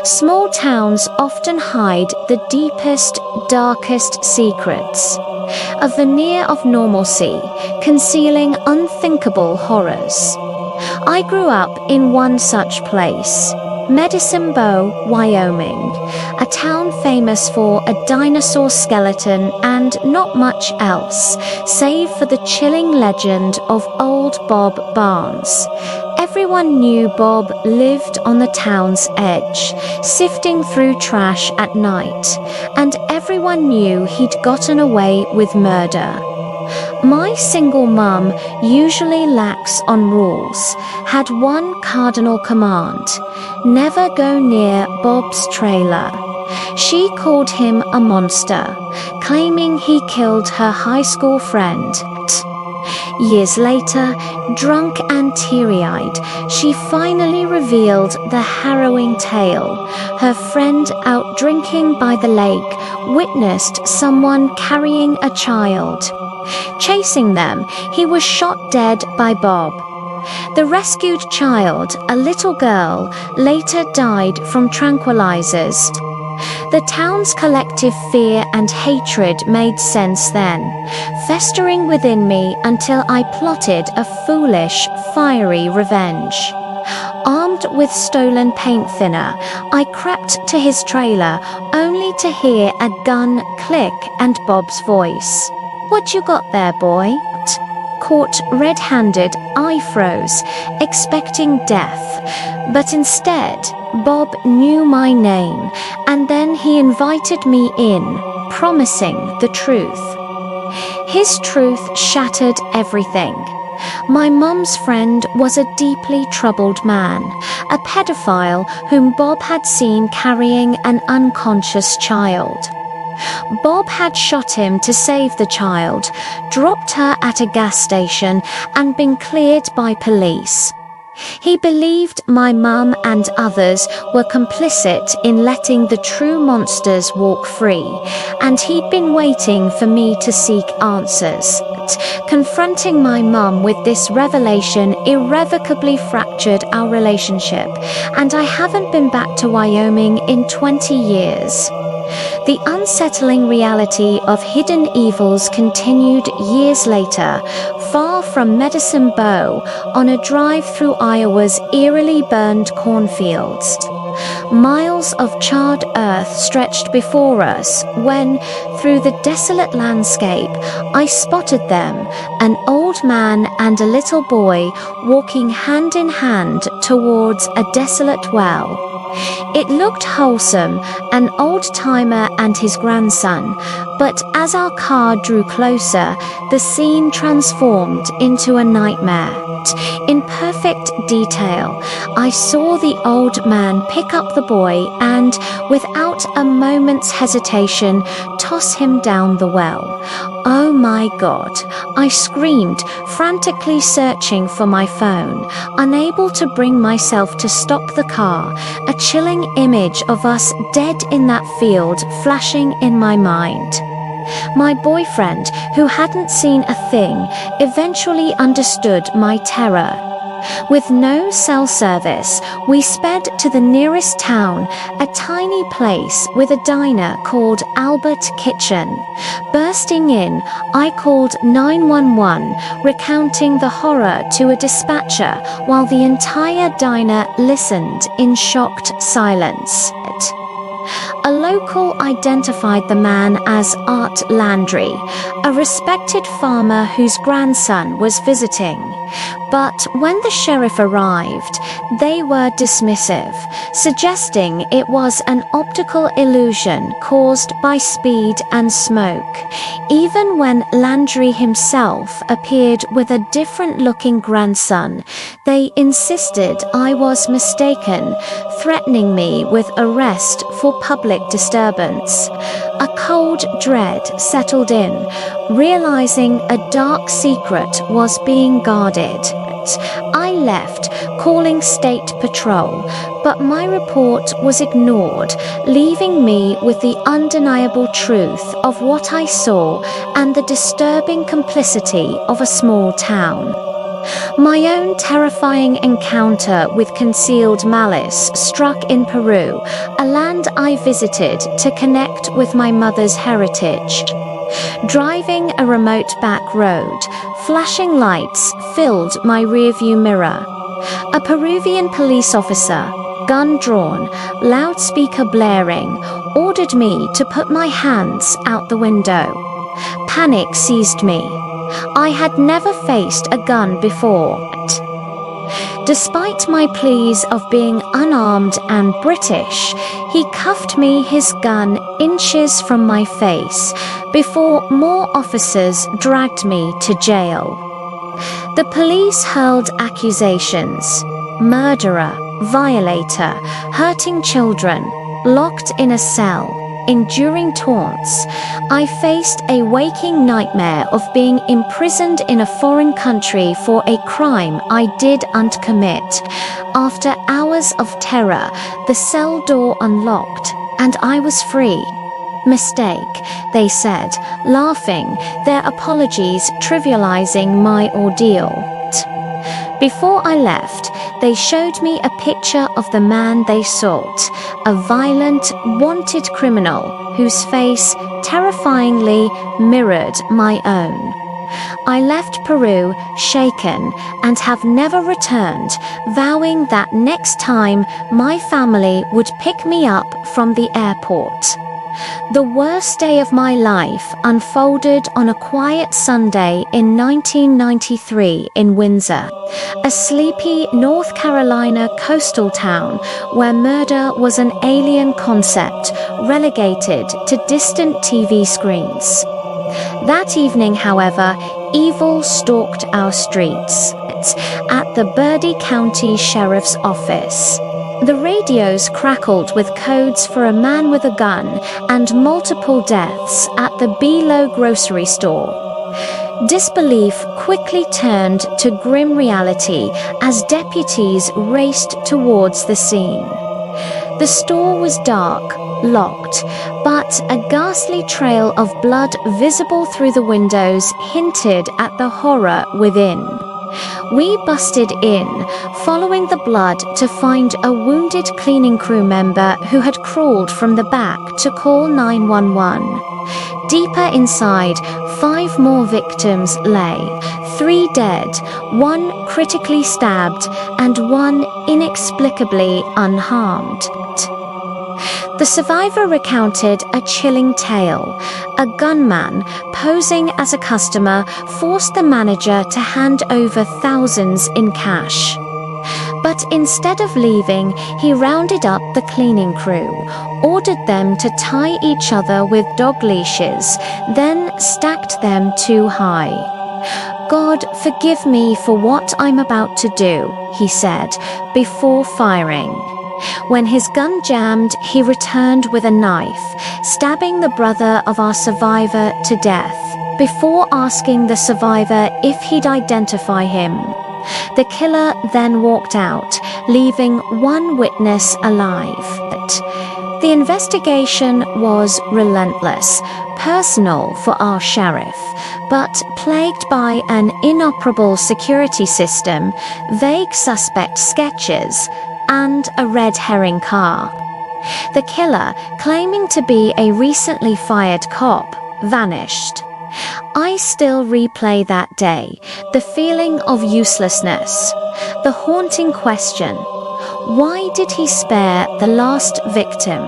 Small towns often hide the deepest, darkest secrets, a veneer of normalcy, concealing unthinkable horrors. I grew up in one such place, Medicine Bow, Wyoming, a town famous for a dinosaur skeleton and not much else, save for the chilling legend of Old Bob Barnes. Everyone knew Bob lived on the town's edge, sifting through trash at night, and everyone knew he'd gotten away with murder. My single mum, usually lax on rules, had one cardinal command: never go near Bob's trailer. She called him a monster, claiming he killed her high school friend. Years later, drunk and teary-eyed, she finally revealed the harrowing tale. Her friend, out drinking by the lake, witnessed someone carrying a child. Chasing them, he was shot dead by Bob. The rescued child, a little girl, later died from tranquilizers. The town's collective fear and hatred made sense then, festering within me until I plotted a foolish, fiery revenge. Armed with stolen paint thinner, I crept to his trailer, only to hear a gun click and Bob's voice. "What you got there, boy?" Caught red-handed, I froze, expecting death. But instead, Bob knew my name, and then he invited me in, promising the truth. His truth shattered everything. My mum's friend was a deeply troubled man, a pedophile whom Bob had seen carrying an unconscious child. Bob had shot him to save the child, dropped her at a gas station, and been cleared by police. He believed my mum and others were complicit in letting the true monsters walk free, and he'd been waiting for me to seek answers. Confronting my mum with this revelation irrevocably fractured our relationship, and I haven't been back to Wyoming in 20 years. The unsettling reality of hidden evils continued years later, far from Medicine Bow, on a drive through Iowa's eerily burned cornfields. Miles of charred earth stretched before us when, through the desolate landscape, I spotted them, an old man and a little boy walking hand in hand towards a desolate well. It looked wholesome, an old-timer and his grandson, but as our car drew closer, the scene transformed into a nightmare. In perfect detail, I saw the old man pick up the boy and, without a moment's hesitation, toss him down the well. "Oh my God," I screamed, frantically searching for my phone, unable to bring myself to stop the car, a chilling image of us dead in that field flashing in my mind. My boyfriend, who hadn't seen a thing, eventually understood my terror. With no cell service, we sped to the nearest town, a tiny place with a diner called Albert Kitchen. Bursting in, I called 911, recounting the horror to a dispatcher while the entire diner listened in shocked silence. A local identified the man as Art Landry, a respected farmer whose grandson was visiting. But when the sheriff arrived, they were dismissive, suggesting it was an optical illusion caused by speed and smoke. Even when Landry himself appeared with a different-looking grandson, they insisted I was mistaken, threatening me with arrest for public disturbance. A cold dread settled in, realizing a dark secret was being guarded. I left, calling State Patrol, but my report was ignored, leaving me with the undeniable truth of what I saw and the disturbing complicity of a small town. My own terrifying encounter with concealed malice struck in Peru, a land I visited to connect with my mother's heritage. Driving a remote back road, flashing lights filled my rearview mirror. A Peruvian police officer, gun drawn, loudspeaker blaring, ordered me to put my hands out the window. Panic seized me. I had never faced a gun before. Despite my pleas of being unarmed and British, he cuffed me his gun inches from my face before more officers dragged me to jail. The police hurled accusations: murderer, violator, hurting children, locked in a cell, enduring taunts. I faced a waking nightmare of being imprisoned in a foreign country for a crime I didn't commit. After hours of terror, the cell door unlocked, and I was free. Mistake, they said, laughing, their apologies trivializing my ordeal. Before I left, they showed me a picture of the man they sought, a violent, wanted criminal whose face terrifyingly mirrored my own. I left Peru shaken and have never returned, vowing that next time my family would pick me up from the airport. The worst day of my life unfolded on a quiet Sunday in 1993 in Windsor, a sleepy North Carolina coastal town where murder was an alien concept relegated to distant TV screens. That evening, however, evil stalked our streets at the Bertie County Sheriff's Office. The radios crackled with codes for a man with a gun and multiple deaths at the B-Lo grocery store. Disbelief quickly turned to grim reality as deputies raced towards the scene. The store was dark, locked, but a ghastly trail of blood visible through the windows hinted at the horror within. We busted in, following the blood to find a wounded cleaning crew member who had crawled from the back to call 911. Deeper inside, 5 more victims lay, 3 dead, 1 critically stabbed, and 1 inexplicably unharmed. The survivor recounted a chilling tale. A gunman, posing as a customer, forced the manager to hand over thousands in cash. But instead of leaving, he rounded up the cleaning crew, ordered them to tie each other with dog leashes, then stacked them too high. "God, forgive me for what I'm about to do," he said, before firing. When his gun jammed, he returned with a knife, stabbing the brother of our survivor to death, before asking the survivor if he'd identify him. The killer then walked out, leaving 1 witness alive. The investigation was relentless, personal for our sheriff, but plagued by an inoperable security system, vague suspect sketches, and a red herring car. The killer, claiming to be a recently fired cop, vanished. I still replay that day, the feeling of uselessness, the haunting question: why did he spare the last victim?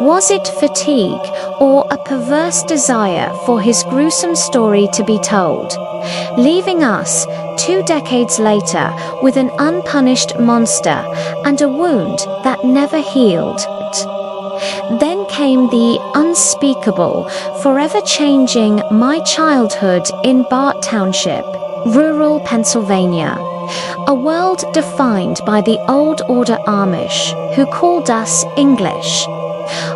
Was it fatigue or a perverse desire for his gruesome story to be told, leaving us 2 decades later with an unpunished monster and a wound that never healed? Then came the unspeakable, forever changing my childhood in Bart Township, rural Pennsylvania. A world defined by the old order Amish, who called us English.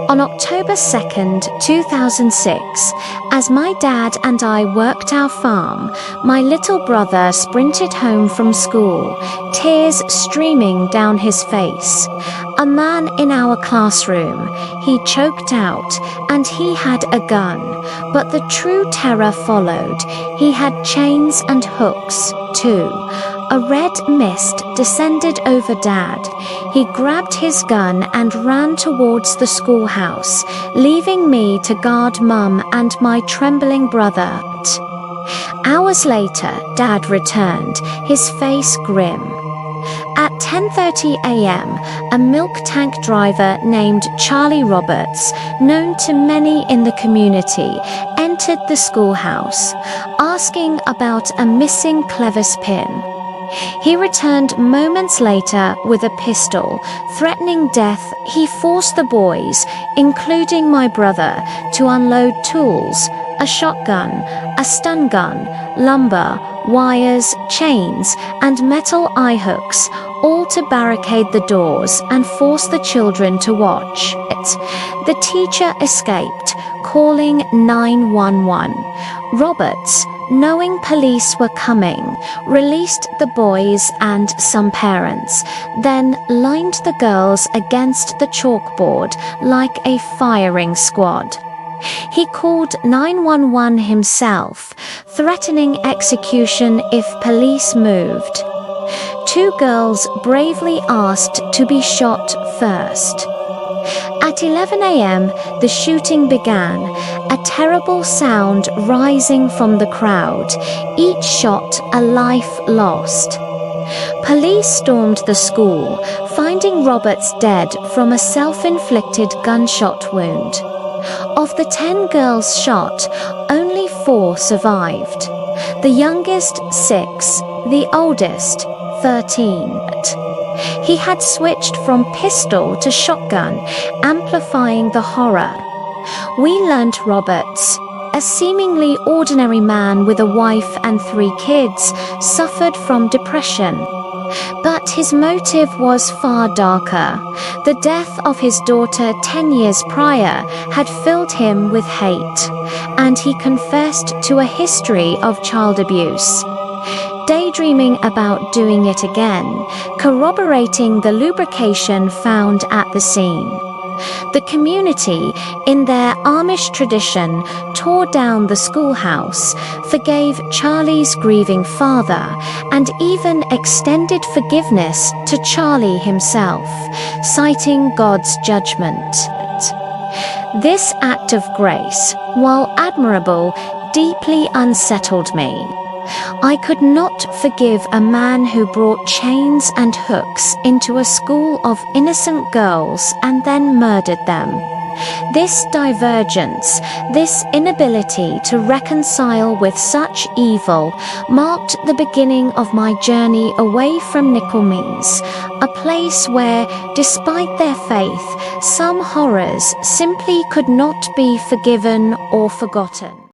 On October 2nd, 2006, as my dad and I worked our farm, my little brother sprinted home from school, tears streaming down his face. A man in our classroom, he choked out, and he had a gun, but the true terror followed. He had chains and hooks, too. A red mist descended over Dad. He grabbed his gun and ran towards the schoolhouse, leaving me to guard Mum and my trembling brother. Hours later, Dad returned, his face grim. At 10:30 a.m., a milk tank driver named Charlie Roberts, known to many in the community, entered the schoolhouse, asking about a missing Clevis pin. He returned moments later with a pistol, threatening death. He forced the boys, including my brother, to unload tools, a shotgun, a stun gun, lumber, wires, chains, and metal eye hooks, all to barricade the doors and force the children to watch it. The teacher escaped, calling 911. Roberts, knowing police were coming, released the boys and some parents, then lined the girls against the chalkboard like a firing squad. He called 911 himself, threatening execution if police moved. 2 girls bravely asked to be shot first. At 11 a.m., the shooting began, a terrible sound rising from the crowd, each shot a life lost. Police stormed the school, finding Roberts dead from a self-inflicted gunshot wound. Of the 10 girls shot, only 4 survived. The youngest, 6, the oldest, 13. He had switched from pistol to shotgun, amplifying the horror. We learned Roberts, a seemingly ordinary man with a wife and 3 kids, suffered from depression. But his motive was far darker. The death of his daughter 10 years prior had filled him with hate, and he confessed to a history of child abuse. Daydreaming about doing it again, corroborating the lubrication found at the scene. The community, in their Amish tradition, tore down the schoolhouse, forgave Charlie's grieving father, and even extended forgiveness to Charlie himself, citing God's judgment. This act of grace, while admirable, deeply unsettled me. I could not forgive a man who brought chains and hooks into a school of innocent girls and then murdered them. This divergence, this inability to reconcile with such evil, marked the beginning of my journey away from Nickelmeans, a place where, despite their faith, some horrors simply could not be forgiven or forgotten.